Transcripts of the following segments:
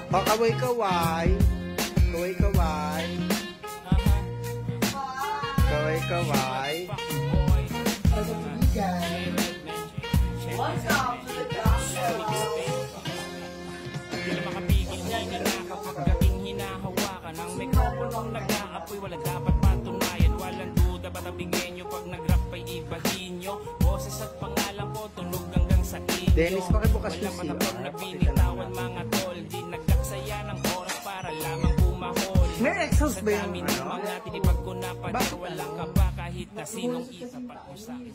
O, kaway-kaway. Kaway-kaway. Kaway-kaway. What's up to the doctor? Hindi na makapigil niya nakakapagdating hinahawakan ng mikroponong nag-aapoy. Wala dapat patunayan, walang duda. Batabigyan nyo pag nag-rap ay ibahin nyo. Boses at pangalan ko tunog hanggang sa inyo. Dennis, pakibukas wala yung CR. matapon na binitawan mga tol. Di nagkaksaya ng oras para lamang kumahol. May exhaust ba sa yung dami ano? ng mga tinipag ko na pader. Walang kaba kahit na sinong isapat mo sa akin.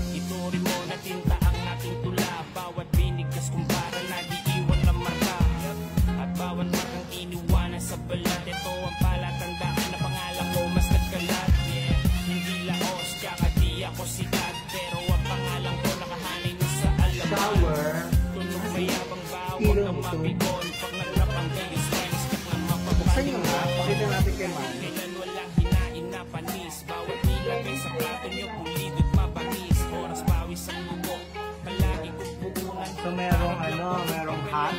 Iturin mo na tinta ang ating tula. Bawat binigkas kumpara na di iwan na marka. At bawat markang iniwanan sa balat. Ito ang palatandaan na pangalan ko mas nagkalat. Yeah. Hindi laos, tsaka di ako sikat. Pero ang pangalan ko nakahanay na sa alaman. Shower. Tunog mayabang bawag ang mabigon. Pag nagrapang kayo strengths kak na Buksan nyo mapapalingan. nga. Pakita natin kay Man. Kailan walang hinain na panis. Bawat nilagay sa plato nyo pulido't mabangis. Oras pawis ang lubok. Palagi kong pugunan. So merong hot